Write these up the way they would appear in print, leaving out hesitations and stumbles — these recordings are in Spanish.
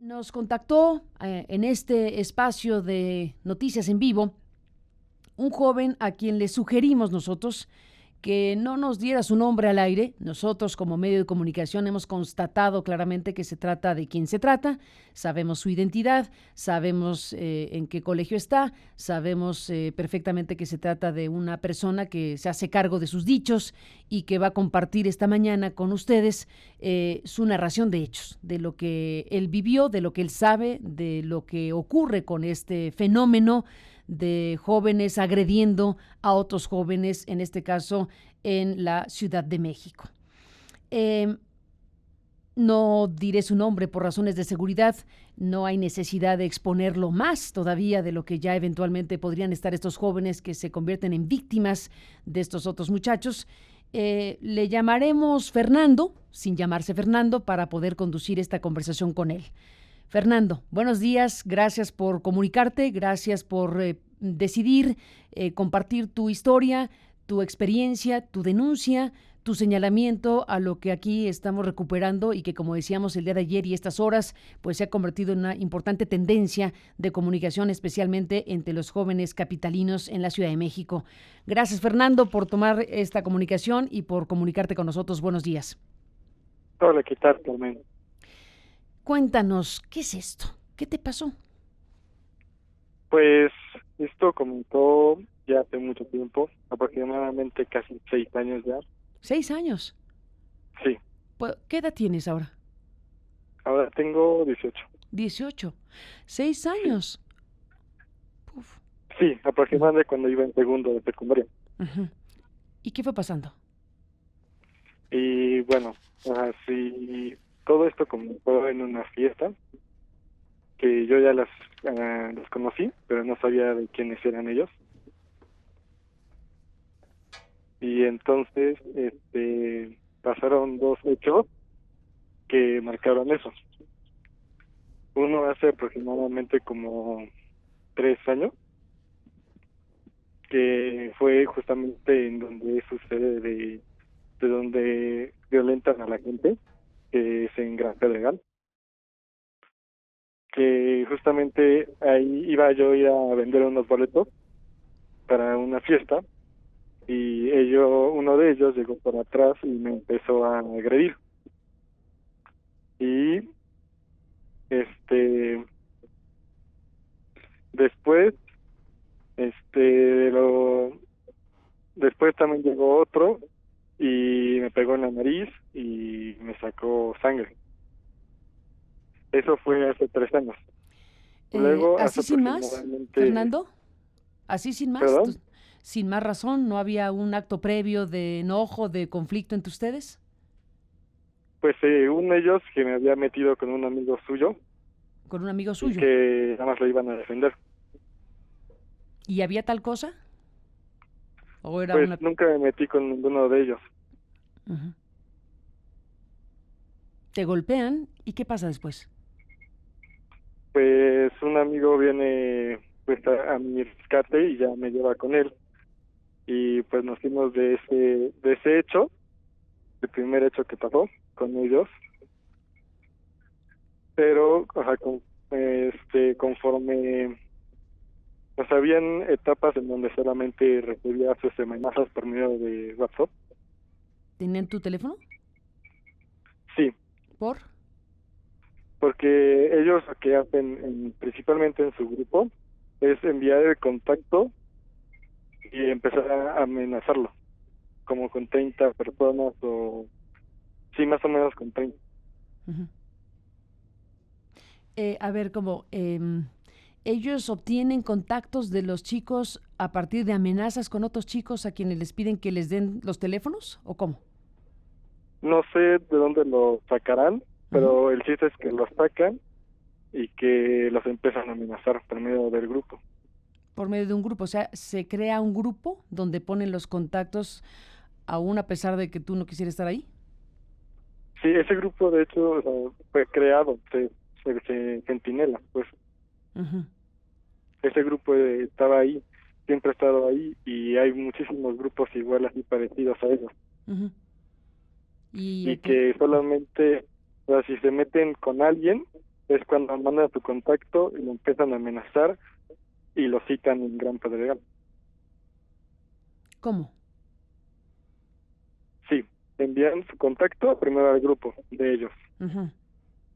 Nos contactó en este espacio de Noticias en Vivo un joven a quien le sugerimos nosotros que no nos diera su nombre al aire. Nosotros, como medio de comunicación, hemos constatado claramente que se trata de quien se trata, sabemos su identidad, sabemos en qué colegio está, sabemos perfectamente que se trata de una persona que se hace cargo de sus dichos y que va a compartir esta mañana con ustedes su narración de hechos, de lo que él vivió, de lo que él sabe, de lo que ocurre con este fenómeno de jóvenes agrediendo a otros jóvenes, en este caso en la Ciudad de México. No diré su nombre por razones de seguridad, no hay necesidad de exponerlo más todavía de lo que ya eventualmente podrían estar estos jóvenes que se convierten en víctimas de estos otros muchachos. Le llamaremos Fernando, sin llamarse Fernando, para poder conducir esta conversación con él. Fernando, buenos días, gracias por comunicarte, gracias por decidir compartir tu historia, tu experiencia, tu denuncia, tu señalamiento a lo que aquí estamos recuperando y que, como decíamos el día de ayer y estas horas, pues se ha convertido en una importante tendencia de comunicación, especialmente entre los jóvenes capitalinos en la Ciudad de México. Gracias, Fernando, por tomar esta comunicación y por comunicarte con nosotros. Buenos días. Hola, ¿qué tal, Carmen? Cuéntanos, ¿qué es esto? ¿Qué te pasó? Pues esto comenzó ya hace mucho tiempo, aproximadamente casi 6 años ya. 6 años. Sí, ¿Qué edad tienes ahora? ahora tengo 18. 18. 6 Sí, años. Uf. sí, aproximadamente cuando iba en segundo de secundaria. Ujú. ¿Y qué fue pasando? Y bueno, así todo esto comenzó en una fiesta que yo ya los conocí, pero no sabía de quiénes eran ellos. Y entonces, pasaron dos hechos que marcaron eso. Uno hace aproximadamente como 3 años, que fue justamente en donde sucede de donde violentan a la gente, que es en Gran Pedregal, que justamente ahí iba yo a ir a vender unos boletos para una fiesta, y uno de ellos llegó por atrás y me empezó a agredir. Y este después, este lo después también llegó otro y me pegó en la nariz y me sacó sangre. Eso fue hace 3 años. Luego, hace ¿Así sin más, aproximadamente, Fernando? ¿Así sin más? perdón, ¿Sin más razón? ¿No había un acto previo de enojo, de conflicto entre ustedes? pues uno de ellos que me había metido con un amigo suyo ¿Con un amigo y suyo? que nada más lo iban a defender. ¿Y había tal cosa? ¿O era Pues una...? nunca me metí con ninguno de ellos. Ujú. ¿Te golpean? ¿Y qué pasa después? Pues un amigo viene pues a mi rescate y ya me lleva con él, y pues nos fuimos de ese hecho, el primer hecho que pasó con ellos. Pero o sea, conforme, pues habían etapas en donde solamente recibía sus amenazas por medio de WhatsApp. ¿Tenían tu teléfono? Sí, ¿Por? porque ellos lo que hacen principalmente en su grupo es enviar el contacto y empezar a amenazarlo, como con 30 personas, o sí, más o menos con 30. Ujú. A ver, como ellos obtienen contactos de los chicos a partir de amenazas con otros chicos a quienes les piden que les den los teléfonos, ¿o cómo? No sé de dónde lo sacarán, Ujú. pero el chiste es que los sacan y que los empiezan a amenazar por medio del grupo. Por medio de un grupo, o sea, se crea un grupo donde ponen los contactos aún a pesar de que tú no quisieras estar ahí. Sí, ese grupo de hecho, o sea, fue creado, se Centinela, pues Ujú. ese grupo estaba ahí, siempre ha estado ahí, y hay muchísimos grupos igual así parecidos a ellos, Ujú. Y y que solamente, o sea, si se meten con alguien, es cuando mandan su contacto y lo empiezan a amenazar y lo citan en Gran Pedregal. ¿Cómo? Sí, envían su contacto primero al grupo de ellos, Ujú.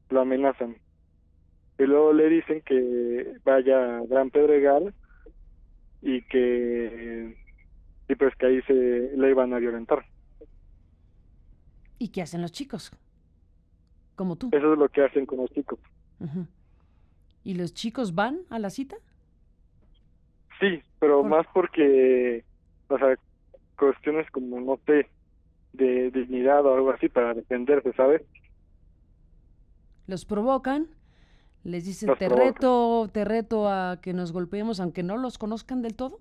lo amenazan y luego le dicen que vaya a Gran Pedregal y que y pues que ahí se le iban a violentar. ¿Y qué hacen los chicos? Como tú. Eso es lo que hacen con los chicos. Ujú. ¿Y los chicos van a la cita? Sí, pero Por más porque, o sea, cuestiones como, no sé, de dignidad o algo así para defenderse, ¿sabes? los provocan, les dicen, Los provocan. te reto a que nos golpeemos, aunque no los conozcan del todo,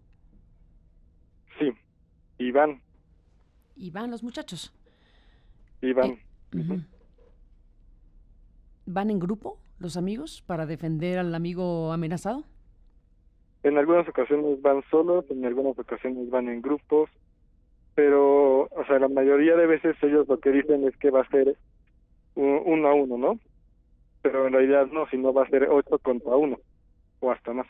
Sí, y van, y van los muchachos. y Eh, van. Ujú. ujú. ¿Van en grupo los amigos para defender al amigo amenazado? En algunas ocasiones van solos, en algunas ocasiones van en grupos, pero, o sea, la mayoría de veces ellos lo que dicen es que va a ser uno a uno, ¿no? Pero en realidad no, sino va a ser 8 contra 1 o hasta más.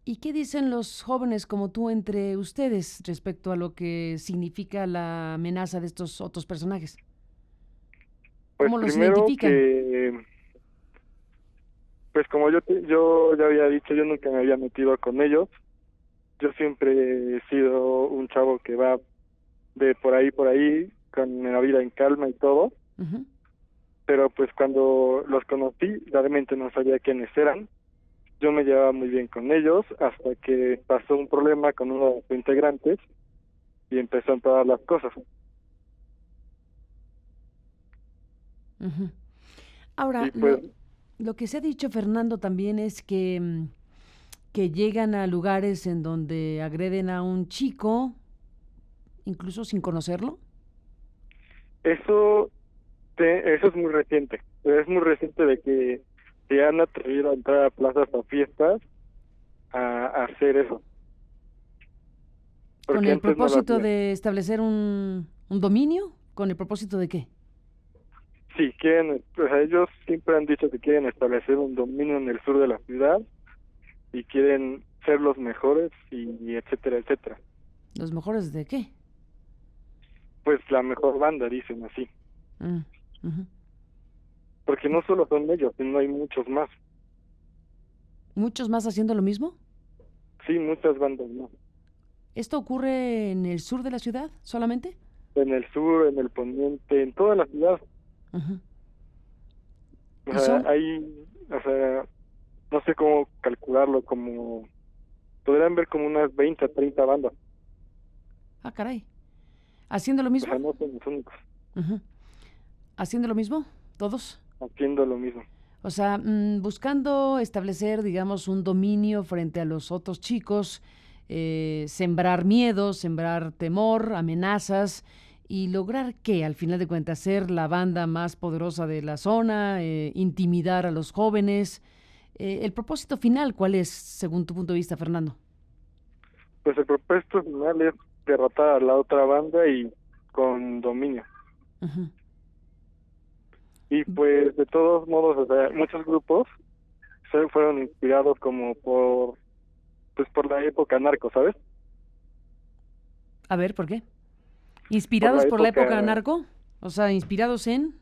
¿Y qué dicen los jóvenes como tú entre ustedes respecto a lo que significa la amenaza de estos otros personajes? Pues ¿Cómo los primero identifican? que, pues como yo ya había dicho, yo nunca me había metido con ellos. Yo siempre he sido un chavo que va de por ahí, con la vida en calma y todo, Ujú. pero pues cuando los conocí, realmente no sabía quiénes eran. Yo me llevaba muy bien con ellos hasta que pasó un problema con uno de sus integrantes y empezó a empeorar las cosas. Ujú. Ahora, Y pues lo que se ha dicho, Fernando, también es que, que llegan a lugares en donde agreden a un chico, incluso sin conocerlo. eso, eso es muy reciente. Es muy reciente de que se han atrevido a entrar a plazas o fiestas a hacer eso, ¿Con porque el antes no lo propósito hacían. de establecer un dominio? ¿Con el propósito de qué? Sí, quieren, o sea, ellos siempre han dicho que quieren establecer un dominio en el sur de la ciudad y quieren ser los mejores y etcétera, etcétera. ¿Los mejores de qué? Pues la mejor banda, dicen así. Mm, ujú. Porque no solo son ellos, sino hay muchos más. ¿Muchos más haciendo lo mismo? Sí, muchas bandas más. ¿Esto ocurre en el sur de la ciudad solamente? En el sur, en el poniente, en toda la ciudad. Ujú. O ¿Y sea, son, hay, o sea, no sé cómo calcularlo, como, podrían ver como unas 20 a 30 bandas. ah, caray, haciendo lo O sea, mismo? no son los únicos Ujú. ¿Haciendo lo mismo? ¿Todos? haciendo lo mismo. O sea, buscando establecer, digamos, un dominio frente a los otros chicos, sembrar miedo, sembrar temor, amenazas y lograr que, al final de cuentas, ser la banda más poderosa de la zona, intimidar a los jóvenes. ¿El propósito final cuál es, según tu punto de vista, Fernando? Pues el propósito final es derrotar a la otra banda y con dominio. Ujú. Y pues de todos modos, o sea, muchos grupos se fueron inspirados como pues por la época narco, ¿sabes? A ver, ¿por qué? Por la ¿Inspirados por la época época narco? O sea, inspirados en...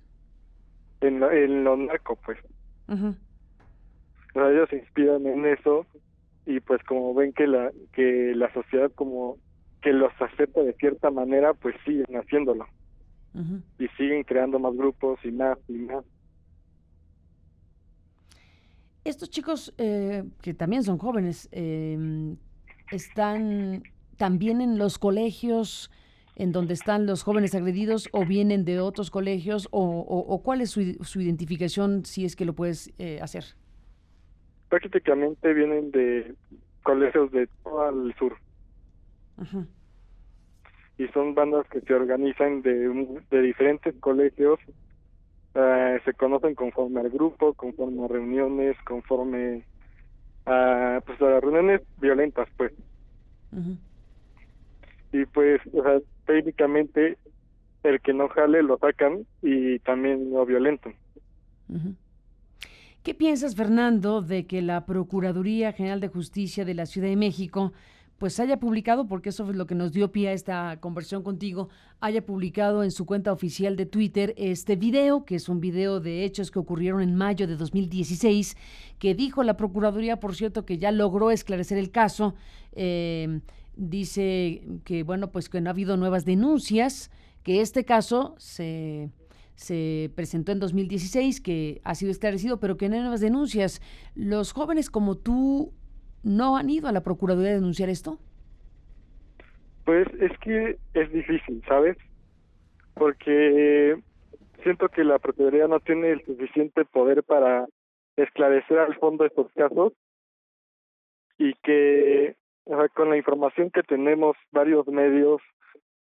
en lo narco, pues. Ujú, O sea, ellos se inspiran en eso y pues como ven que la sociedad como que los acepta de cierta manera, pues siguen haciéndolo ujú. y siguen creando más grupos y más y más. Estos chicos, que también son jóvenes, ¿están también en los colegios en donde están los jóvenes agredidos o vienen de otros colegios o cuál es su identificación si es que lo puedes hacer? Prácticamente vienen de colegios de todo el sur Ujú, y son bandas que se organizan de diferentes colegios, se conocen conforme al grupo, conforme a reuniones, conforme a pues a las reuniones violentas, pues. ujú. Y pues, o sea, técnicamente el que no jale lo sacan y también lo violentan. Ujú. ¿Qué piensas, Fernando, de que la Procuraduría General de Justicia de la Ciudad de México pues haya publicado, porque eso es lo que nos dio pie a esta conversación contigo, haya publicado en su cuenta oficial de Twitter este video, que es un video de hechos que ocurrieron en mayo de 2016, que dijo la Procuraduría, por cierto, que ya logró esclarecer el caso, dice que, bueno, pues que no ha habido nuevas denuncias, que este caso se presentó en 2016, que ha sido esclarecido, pero que no hay nuevas denuncias. ¿Los jóvenes como tú no han ido a la Procuraduría a denunciar esto? Pues es que es difícil, ¿sabes? Porque siento que la Procuraduría no tiene el suficiente poder para esclarecer al fondo estos casos y que, o sea, con la información que tenemos varios medios,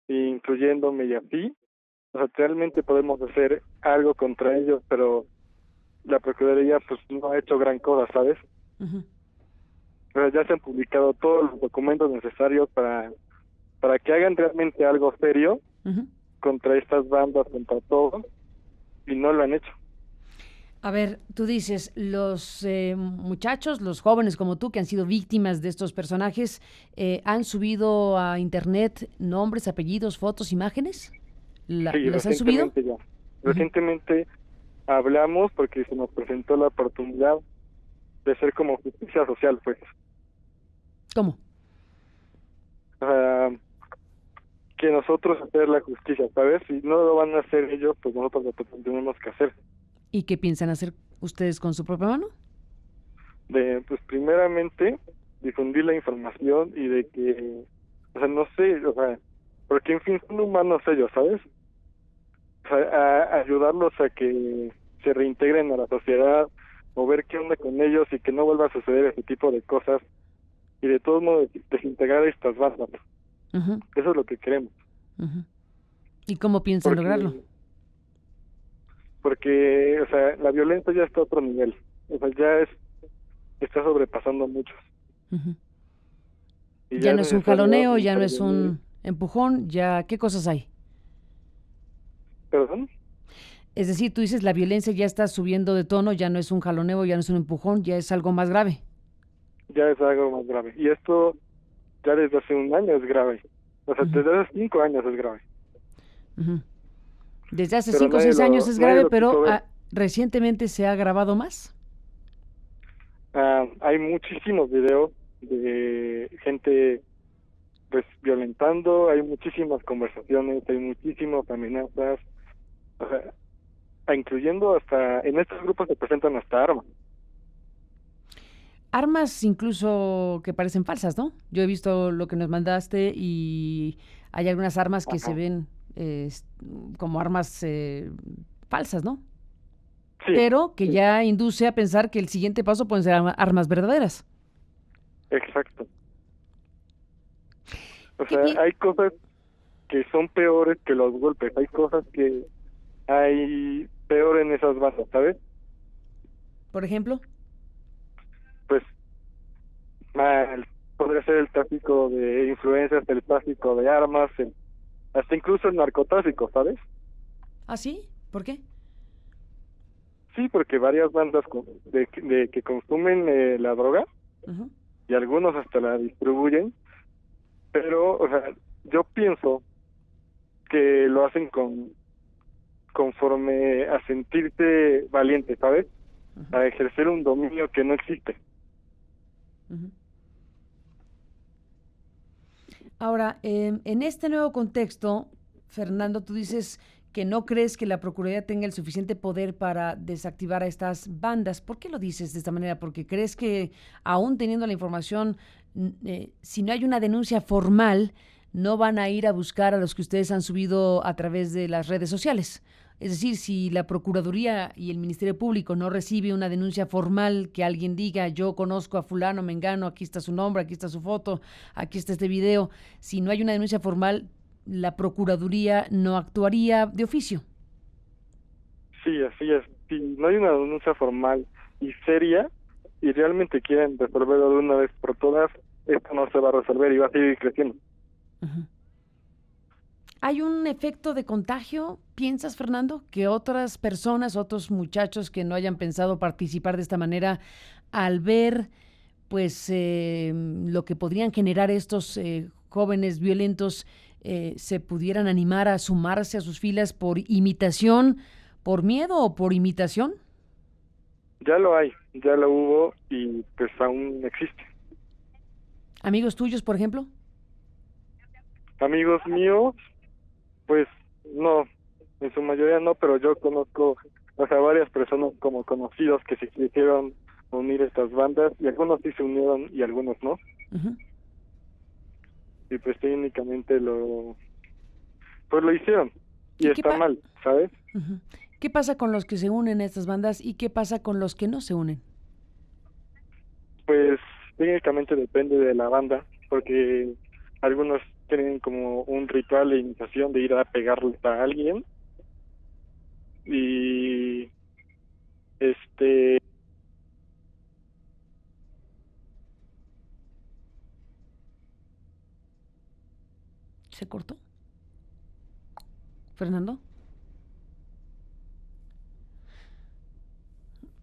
incluyéndome y así, o sea, realmente podemos hacer algo contra ellos, pero la Procuraduría pues no ha hecho gran cosa, ¿sabes? Uh-huh. O sea, ya se han publicado todos los documentos necesarios para que hagan realmente algo serio Uh-huh. contra estas bandas, contra todo, y no lo han hecho. A ver, tú dices, los muchachos, los jóvenes como tú que han sido víctimas de estos personajes, ¿han subido a internet nombres, apellidos, fotos, imágenes? Sí, ¿Las han subido? recientemente ya. Uh-huh. Recientemente hablamos porque se nos presentó la oportunidad de ser como justicia social, pues. ¿Cómo? O sea, que nosotros hacer la justicia, ¿sabes? Si no lo van a hacer ellos, pues nosotros lo tenemos que hacer. ¿Y qué piensan hacer ustedes con su propia mano? De, pues primeramente, difundir la información y de que, o sea, no sé, o sea, porque en fin son humanos ellos, ¿sabes? O sea, a ayudarlos a que se reintegren a la sociedad o ver qué onda con ellos y que no vuelva a suceder ese tipo de cosas y de todos modos desintegrar estas bandas. Uh-huh. Eso es lo que queremos. Uh-huh. ¿Y cómo piensan lograrlo? Porque, o sea, la violencia ya está a otro nivel. O sea, está sobrepasando a muchos. Uh-huh. Y Ya ya no es es un necesario jaloneo, ya no es intervenir. un empujón, ya, ¿qué cosas hay? ¿Perdón? Es decir, tú dices la violencia ya está subiendo de tono, ya no es un jaloneo, ya no es un empujón, ya es algo más grave. Ya es algo más grave. Y esto ya desde hace un año es grave. O sea, Uh-huh. desde hace 5 años es grave. Uh-huh. Desde hace Pero 5 o 6 años es nadie grave, lo quiso pero ver. recientemente se ha agravado más. Hay muchísimos videos de gente pues violentando, hay muchísimas conversaciones, hay muchísimas amenazas, o sea, incluyendo hasta, en estos grupos se presentan hasta armas. Armas incluso que parecen falsas, ¿no? Yo he visto lo que nos mandaste y hay algunas armas que se Ajá. ven como armas falsas, ¿no? Sí, Pero que sí, ya induce a pensar que el siguiente paso pueden ser armas verdaderas. exacto. O ¿Qué sea, pi- hay cosas que son peores que los golpes, hay cosas que hay peor en esas bandas, ¿sabes? Por ejemplo? Pues podría ser el tráfico de influencias, el tráfico de armas, hasta incluso el narcotráfico, ¿sabes? ¿Ah, sí? ¿Por qué? Sí, porque varias bandas de que consumen la droga Uh-huh. y algunos hasta la distribuyen, pero, o sea, yo pienso que lo hacen conforme a sentirse valiente, ¿sabes? Uh-huh. A ejercer un dominio que no existe. Uh-huh. Ahora, en este nuevo contexto, Fernando, tú dices que no crees que la Procuraduría tenga el suficiente poder para desactivar a estas bandas. ¿Por qué lo dices de esta manera? Porque crees que aún teniendo la información, si no hay una denuncia formal, no van a ir a buscar a los que ustedes han subido a través de las redes sociales. Es decir, si la Procuraduría y el Ministerio Público no recibe una denuncia formal que alguien diga, yo conozco a fulano, mengano, aquí está su nombre, aquí está su foto, aquí está este video, si no hay una denuncia formal, la Procuraduría no actuaría de oficio. Sí, así es. Si no hay una denuncia formal y seria y realmente quieren resolverlo de una vez por todas, esto no se va a resolver y va a seguir creciendo. Uh-huh. ¿Hay un efecto de contagio, piensas, Fernando, que otras personas, otros muchachos que no hayan pensado participar de esta manera, al ver pues lo que podrían generar estos jóvenes violentos, se pudieran animar a sumarse a sus filas por imitación, por miedo o por imitación? Ya lo hay, ya lo hubo y pues aún existe. ¿Amigos tuyos, por ejemplo? Amigos míos, pues no, en su mayoría no, pero yo conozco, o sea, varias personas como conocidos que se quisieron unir a estas bandas y algunos sí se unieron y algunos no. Ujú. Y pues técnicamente pues lo hicieron y ¿Y qué, está mal, ¿sabes? Ujú. ¿Qué pasa con los que se unen a estas bandas y qué pasa con los que no se unen? Pues técnicamente depende de la banda, porque algunos tienen como un ritual de iniciación de ir a pegarle a alguien y este ¿Se cortó? ¿Fernando?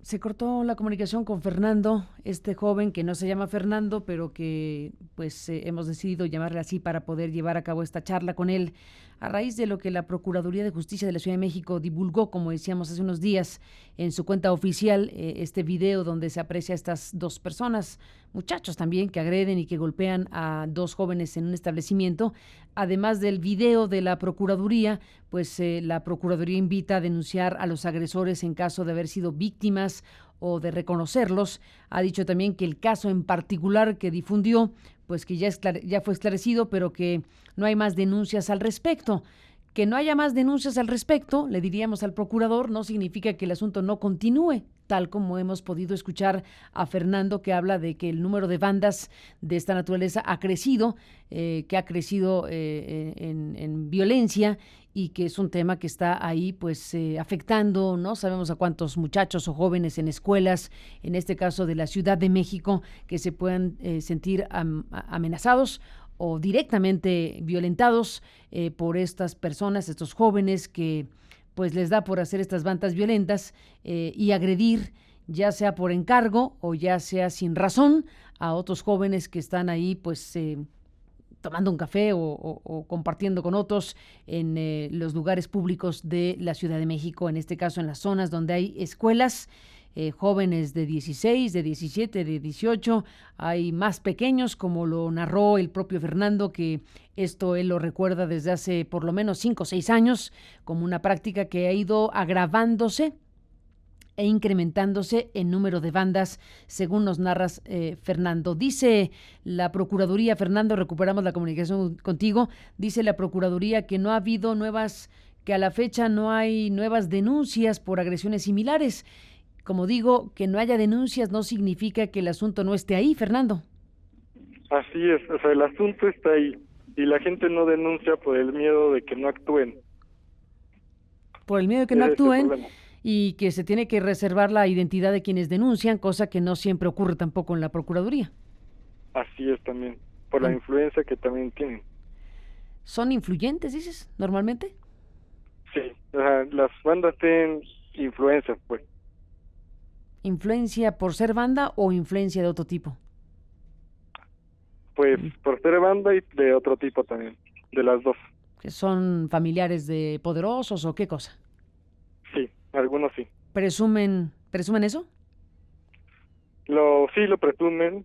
Se cortó la comunicación con Fernando, este joven que no se llama Fernando, pero que pues hemos decidido llamarle así para poder llevar a cabo esta charla con él a raíz de lo que la Procuraduría de Justicia de la Ciudad de México divulgó, como decíamos hace unos días, en su cuenta oficial, este video donde se aprecia a estas dos personas, muchachos también, que agreden y que golpean a dos jóvenes en un establecimiento. Además del video de la Procuraduría, pues la Procuraduría invita a denunciar a los agresores en caso de haber sido víctimas o de reconocerlos. Ha dicho también que el caso en particular que difundió, pues que ya fue esclarecido, pero que no hay más denuncias al respecto. Que no haya más denuncias al respecto, le diríamos al procurador, no significa que el asunto no continúe, tal como hemos podido escuchar a Fernando, que habla de que el número de bandas de esta naturaleza ha crecido, que ha crecido en violencia y que es un tema que está ahí pues afectando, no sabemos a cuántos muchachos o jóvenes en escuelas, en este caso de la Ciudad de México, que se puedan sentir amenazados o directamente violentados por estas personas, estos jóvenes que pues les da por hacer estas bandas violentas y agredir, ya sea por encargo o ya sea sin razón, a otros jóvenes que están ahí pues tomando un café o compartiendo con otros en los lugares públicos de la Ciudad de México, en este caso en las zonas donde hay escuelas, jóvenes de 16, de 17, de 18, hay más pequeños, como lo narró el propio Fernando, que esto él lo recuerda desde hace por lo menos 5 o 6 años, como una práctica que ha ido agravándose e incrementándose en número de bandas, según nos narras, Fernando. Dice la Procuraduría, Fernando, recuperamos la comunicación contigo, dice la Procuraduría que no ha habido que a la fecha no hay nuevas denuncias por agresiones similares. Como digo, que no haya denuncias no significa que el asunto no esté ahí, Fernando. así es, o sea, el asunto está ahí y la gente no denuncia por el miedo de que no actúen. Por el miedo de que no Ese es el actúen problema. y que se tiene que reservar la identidad de quienes denuncian, cosa que no siempre ocurre tampoco en la Procuraduría. Así es también, por la influencia que también tienen. ¿Son influyentes, dices, normalmente? Sí, o sea, las bandas tienen influencia, pues. ¿Influencia por ser banda o influencia de otro tipo? Pues por ser banda y de otro tipo también, de las dos. ¿Que son familiares de poderosos o qué cosa? Sí, algunos sí. ¿Presumen eso? Sí lo presumen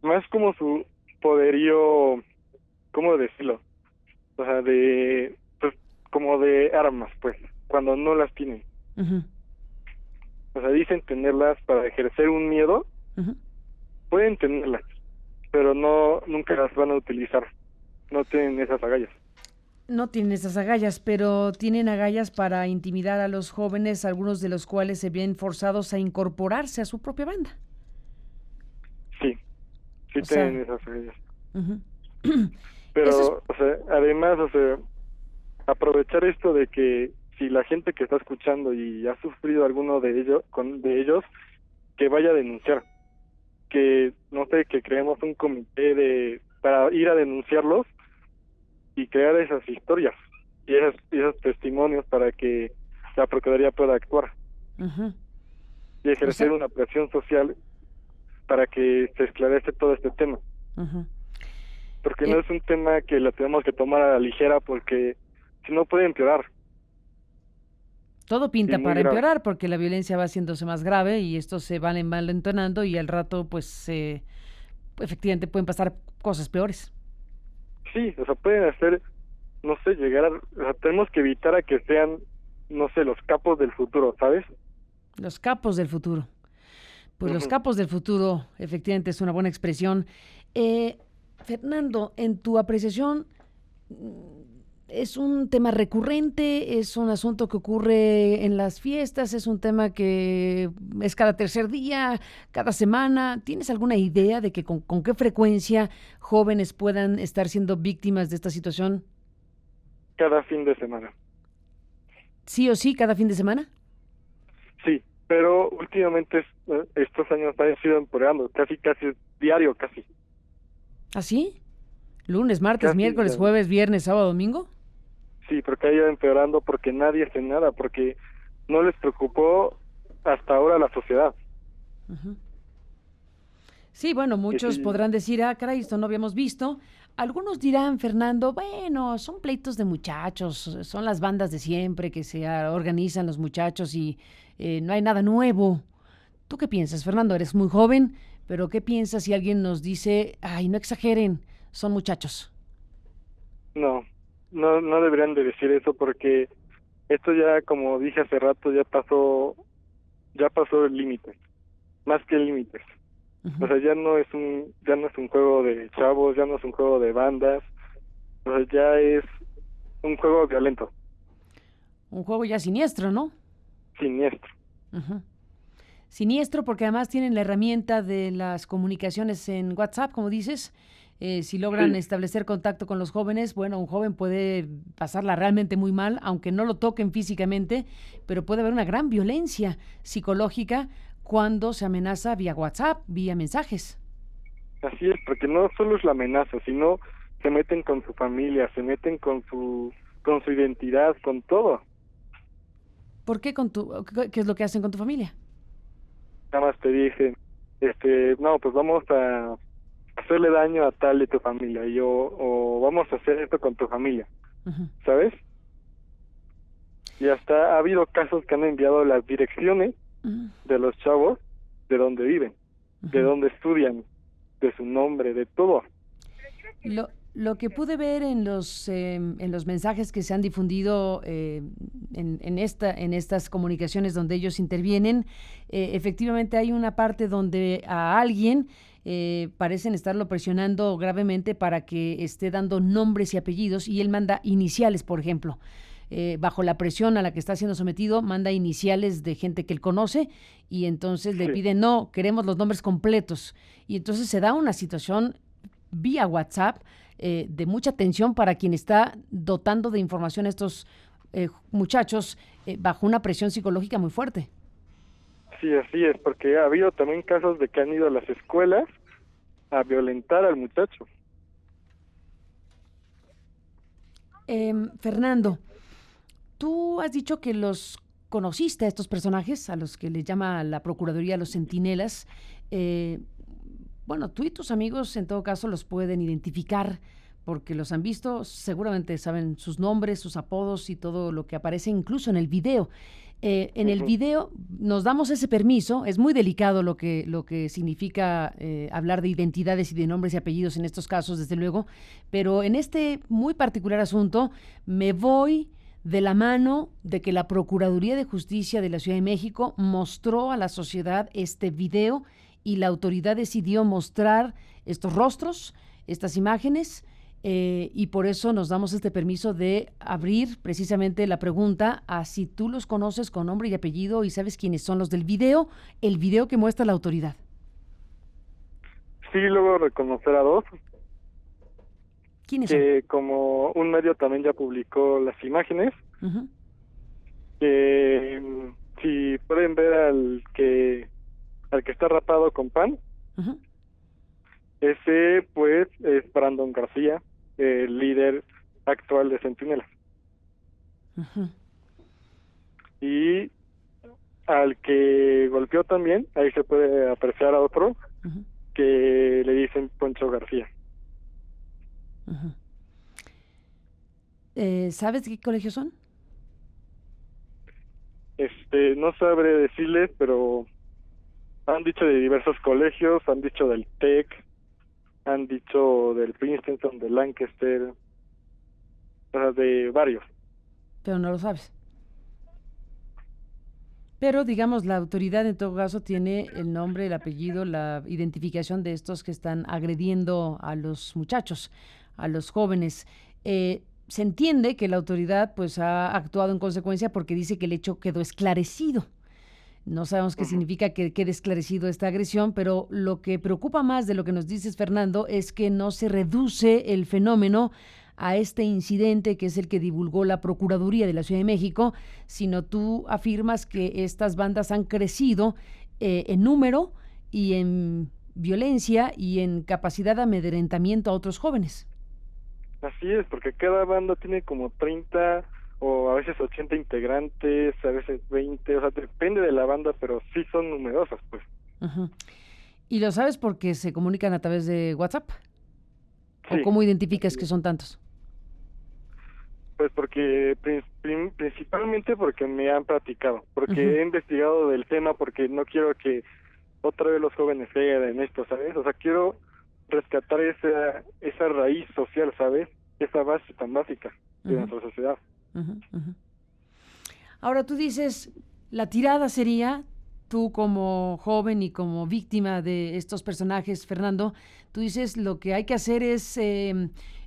más como su poderío, ¿cómo decirlo? O sea, pues, como de armas, pues, cuando no las tienen. Uh-huh. O sea, dicen tenerlas para ejercer un miedo, Uh-huh. pueden tenerlas, pero nunca las van a utilizar. No tienen esas agallas. No tienen esas agallas, pero tienen agallas para intimidar a los jóvenes, algunos de los cuales se ven forzados a incorporarse a su propia banda. Sí, sí O tienen sea, esas agallas. uh-huh. Pero, Eso es, o sea, además, o sea, aprovechar esto de que si la gente que está escuchando y ha sufrido alguno de ellos, que vaya a denunciar, que no sé, que creemos un comité para ir a denunciarlos y crear esas historias y esos testimonios para que la Procuraduría pueda actuar Ujú. y O ejercer sea, una presión social para que se esclarece todo este tema, ujú. porque no Eh, es un tema que lo tenemos que tomar a la ligera, porque si no puede empeorar Todo y pinta muy para grave. empeorar porque la violencia va haciéndose más grave y esto se va envalentonando y al rato, pues, efectivamente pueden pasar cosas peores. Sí, o sea, pueden hacer, no sé, o sea, tenemos que evitar a que sean, no sé, los capos del futuro, ¿sabes? Los capos del futuro. Pues los Ujú. capos del futuro, efectivamente, es una buena expresión. Eh, Fernando, en tu apreciación, ¿es un tema recurrente? ¿Es un asunto que ocurre en las fiestas? ¿Es un tema que es cada tercer día, cada semana? ¿Tienes alguna idea de que con qué frecuencia jóvenes puedan estar siendo víctimas de esta situación? Cada fin de semana. ¿Sí o sí, cada fin de semana? Sí, pero últimamente estos años han sido empeorando, casi diario, casi, ¿Así? ¿Lunes, martes, casi miércoles, diario. jueves, viernes, sábado, domingo? Sí, porque ha ido empeorando porque nadie hace nada, porque no les preocupó hasta ahora la sociedad. Ujú. Sí, bueno, Y muchos sí, podrán decir, ah, caray, esto no habíamos visto. Algunos dirán, Fernando, bueno, son pleitos de muchachos, son las bandas de siempre que se organizan los muchachos y no hay nada nuevo. ¿Tú qué piensas, Fernando? Eres muy joven, pero ¿qué piensas si alguien nos dice, ay, no exageren, son muchachos? no, no deberían de decir eso porque esto ya, como dije hace rato, ya pasó el límite, más que límites. O Ujú. sea, ya no es un juego de chavos, ya no es un juego de bandas, o sea, ya es un juego violento, Un juego ya siniestro, ¿no? siniestro. Ujú. Siniestro porque además tienen la herramienta de las comunicaciones en WhatsApp, como dices. Si logran Sí, establecer contacto con los jóvenes, bueno, un joven puede pasarla realmente muy mal, aunque no lo toquen físicamente, pero puede haber una gran violencia psicológica cuando se amenaza vía WhatsApp, vía mensajes. así es, porque no solo es la amenaza, sino se meten con su familia, se meten con su identidad, con todo. ¿Por qué qué es lo que hacen con tu familia? Nada más te dije, no, pues vamos a hacerle daño a tal de tu familia, o vamos a hacer esto con tu familia, Ujú, ¿sabes? Y hasta ha habido casos que han enviado las direcciones ujú, de los chavos, de donde viven, de ujú. donde estudian, de su nombre, de todo. Lo que pude ver en los mensajes que se han difundido en estas comunicaciones donde ellos intervienen, efectivamente hay una parte donde a alguien parecen estarlo presionando gravemente para que esté dando nombres y apellidos y él manda iniciales, por ejemplo. Bajo la presión a la que está siendo sometido, manda iniciales de gente que él conoce y entonces le Sí, pide, no, queremos los nombres completos. Y entonces se da una situación vía WhatsApp de mucha atención para quien está dotando de información a estos muchachos bajo una presión psicológica muy fuerte. sí, así es, porque ha habido también casos de que han ido a las escuelas a violentar al muchacho. Fernando, tú has dicho que los conociste a estos personajes, a los que le llama la Procuraduría los centinelas. Eh, bueno, tú y tus amigos en todo caso los pueden identificar porque los han visto, seguramente saben sus nombres, sus apodos y todo lo que aparece incluso en el video. En el Ujú. video nos damos ese permiso, es muy delicado lo que significa hablar de identidades y de nombres y apellidos en estos casos, desde luego, pero en este muy particular asunto me voy de la mano de que la Procuraduría de Justicia de la Ciudad de México mostró a la sociedad este video y la autoridad decidió mostrar estos rostros, estas imágenes, y por eso nos damos este permiso de abrir precisamente la pregunta a si tú los conoces con nombre y apellido y sabes quiénes son los del video, el video que muestra la autoridad. Sí, luego reconocer a dos, ¿Quiénes son? que como un medio también ya publicó las imágenes, Ujú, que si pueden ver al que está rapado con pan, ujú, ese pues es Brandon García, el líder actual de Centinela. Ujú, Y al que golpeó también, ahí se puede apreciar a otro ujú, que le dicen Poncho García. ujú. ¿Sabes de qué colegios son? No sabré decirles, pero han dicho de diversos colegios, han dicho del TEC, han dicho del Princeton, de Lancaster, o sea, de varios. Pero no lo sabes. Pero, digamos, la autoridad en todo caso tiene el nombre, el apellido, la identificación de estos que están agrediendo a los muchachos, a los jóvenes. Se entiende que la autoridad pues ha actuado en consecuencia porque dice que el hecho quedó esclarecido. No sabemos qué Ujú. significa que quede esclarecido esta agresión, pero lo que preocupa más de lo que nos dices, Fernando, es que no se reduce el fenómeno a este incidente que es el que divulgó la Procuraduría de la Ciudad de México, sino tú afirmas que estas bandas han crecido en número y en violencia y en capacidad de amedrentamiento a otros jóvenes. Así es, porque cada banda tiene como 30 o a veces 80 integrantes, a veces 20, o sea, depende de la banda, pero sí son numerosas, pues. Ujú. ¿Y lo sabes porque se comunican a través de WhatsApp? ¿O Sí, cómo identificas así que es. son tantos? Pues porque principalmente porque me han platicado, porque Ujú, he investigado del tema, porque no quiero que otra vez los jóvenes caigan en esto, ¿sabes? O sea, quiero rescatar esa raíz social, ¿sabes? Esa base tan básica de ujú, nuestra sociedad. ujú, ujú. Ahora tú dices, la tirada sería, tú como joven y como víctima de estos personajes, Fernando, tú dices lo que hay que hacer es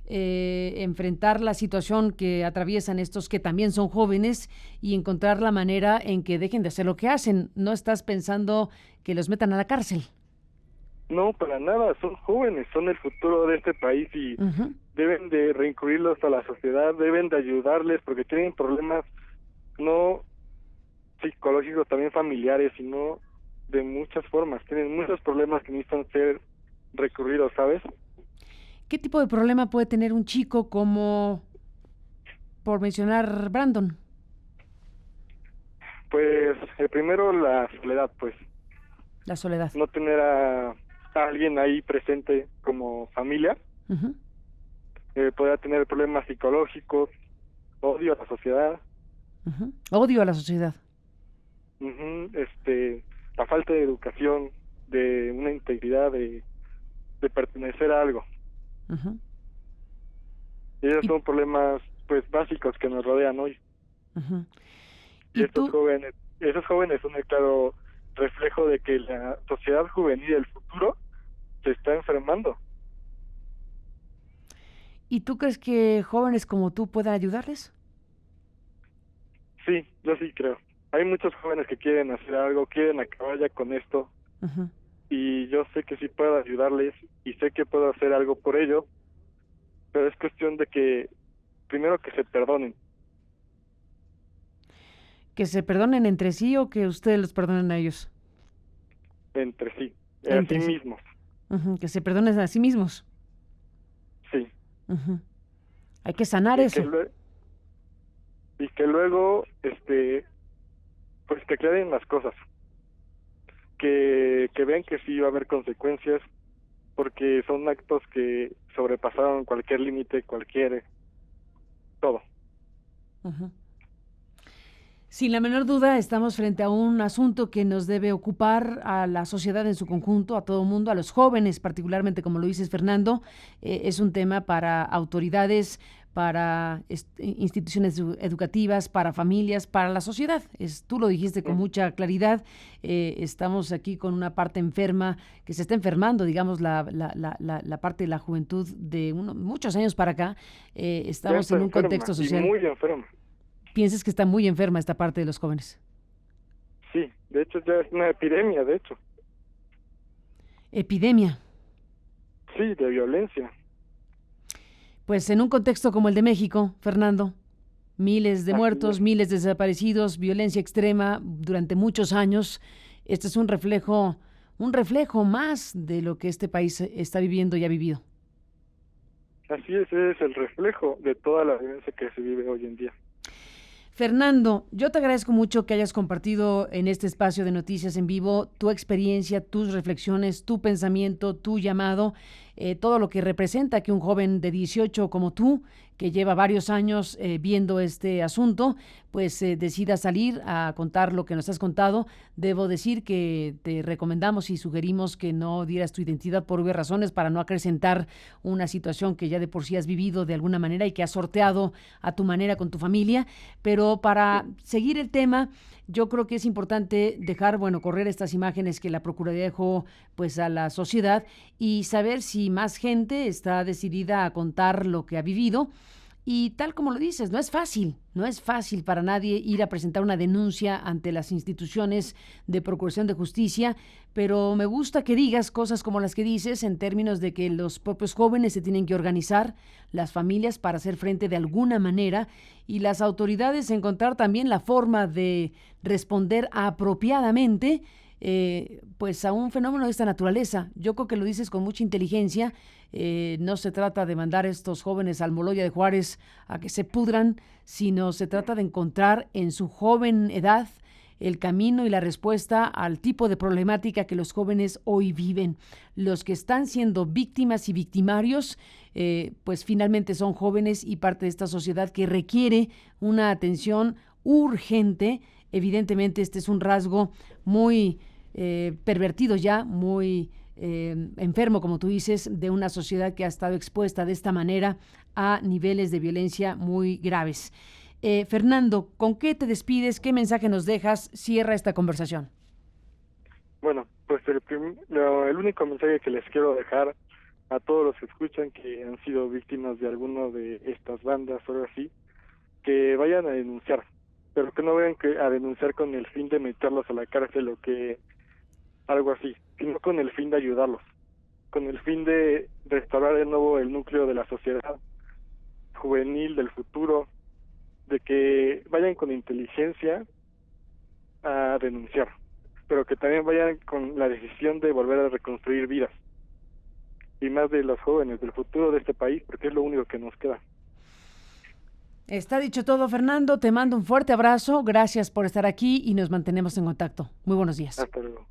enfrentar la situación que atraviesan estos que también son jóvenes y encontrar la manera en que dejen de hacer lo que hacen. No estás pensando que los metan a la cárcel. No, para nada, son jóvenes, son el futuro de este país y Ujú, deben de reincluirlos a la sociedad, deben de ayudarles porque tienen problemas no psicológicos, también familiares, sino de muchas formas, tienen muchos problemas que necesitan ser recurridos, ¿sabes? ¿qué tipo de problema puede tener un chico como, por mencionar, Brandon? Pues el primero, la soledad, pues La soledad. no tener a alguien ahí presente como familia, Ujú, podría tener problemas psicológicos, odio a la sociedad, ujú. Odio a la sociedad. ujú, la falta de educación, de una integridad, de pertenecer a algo. Ujú. Y esos Y, son problemas pues básicos que nos rodean hoy. ujú. Y Y tú, esos jóvenes son el claro reflejo de que la sociedad juvenil del futuro se está enfermando. ¿Y tú crees que jóvenes como tú puedan ayudarles? Sí, yo sí creo. Hay muchos jóvenes que quieren hacer algo, quieren acabar ya con esto, Ujú. y yo sé que sí puedo ayudarles y sé que puedo hacer algo por ello, pero es cuestión de que primero que se perdonen Que se perdonen entre sí o que ustedes los perdonen a ellos. entre sí, a sí Entre sí. mismos, Ujú. Que se perdonen a sí mismos. sí, Ujú. Hay que sanar y que eso. lue- y que luego pues que aclaren las cosas, que vean que sí va a haber consecuencias porque son actos que sobrepasaron cualquier límite, cualquier todo. Ujú. Sin la menor duda, estamos frente a un asunto que nos debe ocupar a la sociedad en su conjunto, a todo el mundo, a los jóvenes, particularmente, como lo dices, Fernando. Es un tema para autoridades, para instituciones educativas, para familias, para la sociedad. Tú lo dijiste con Ujú. mucha claridad. Estamos aquí con una parte enferma que se está enfermando, digamos, la parte de la juventud de muchos años para acá. Ya Estamos está en un enferma contexto y social. muy enferma. Piensas que está muy enferma esta parte de los jóvenes. Sí, de hecho ya es una epidemia, de hecho. Epidemia. Sí, de violencia. Pues en un contexto como el de México, Fernando, miles de Así es. muertos, miles de desaparecidos, violencia extrema durante muchos años, este es un reflejo más de lo que este país está viviendo y ha vivido. Así es, es el reflejo de toda la violencia que se vive hoy en día. Fernando, yo te agradezco mucho que hayas compartido en este espacio de Noticias en Vivo tu experiencia, tus reflexiones, tu pensamiento, tu llamado, todo lo que representa que un joven de 18 como tú, que lleva varios años viendo este asunto, pues decida salir a contar lo que nos has contado. Debo decir que te recomendamos y sugerimos que no dieras tu identidad por obvias razones para no acrecentar una situación que ya de por sí has vivido de alguna manera y que has sorteado a tu manera con tu familia, pero para seguir el tema, yo creo que es importante dejar, correr estas imágenes que la Procuraduría dejó pues a la sociedad y saber si más gente está decidida a contar lo que ha vivido. Y tal como lo dices, no es fácil para nadie ir a presentar una denuncia ante las instituciones de Procuración de Justicia, pero me gusta que digas cosas como las que dices en términos de que los propios jóvenes se tienen que organizar, las familias para hacer frente de alguna manera y las autoridades encontrar también la forma de responder apropiadamente pues a un fenómeno de esta naturaleza. Yo creo que lo dices con mucha inteligencia. No se trata de mandar a estos jóvenes al Moloya de Juárez a que se pudran, sino se trata de encontrar en su joven edad el camino y la respuesta al tipo de problemática que los jóvenes hoy viven. Los que están siendo víctimas y victimarios, pues finalmente son jóvenes y parte de esta sociedad que requiere una atención urgente. Evidentemente este es un rasgo muy pervertido ya, muy enfermo, como tú dices, de una sociedad que ha estado expuesta de esta manera a niveles de violencia muy graves. Fernando, ¿con qué te despides? ¿Qué mensaje nos dejas? Cierra esta conversación. Bueno, pues el único mensaje que les quiero dejar a todos los que escuchan que han sido víctimas de alguna de estas bandas o algo así, que vayan a denunciar, pero que no vayan a denunciar con el fin de meterlos a la cárcel o que algo así, sino con el fin de ayudarlos, con el fin de restaurar de nuevo el núcleo de la sociedad juvenil del futuro, de que vayan con inteligencia a denunciar, pero que también vayan con la decisión de volver a reconstruir vidas, y más de los jóvenes, del futuro de este país, porque es lo único que nos queda. Está dicho todo, Fernando. Te mando un fuerte abrazo. Gracias por estar aquí y nos mantenemos en contacto. Muy buenos días. Hasta luego.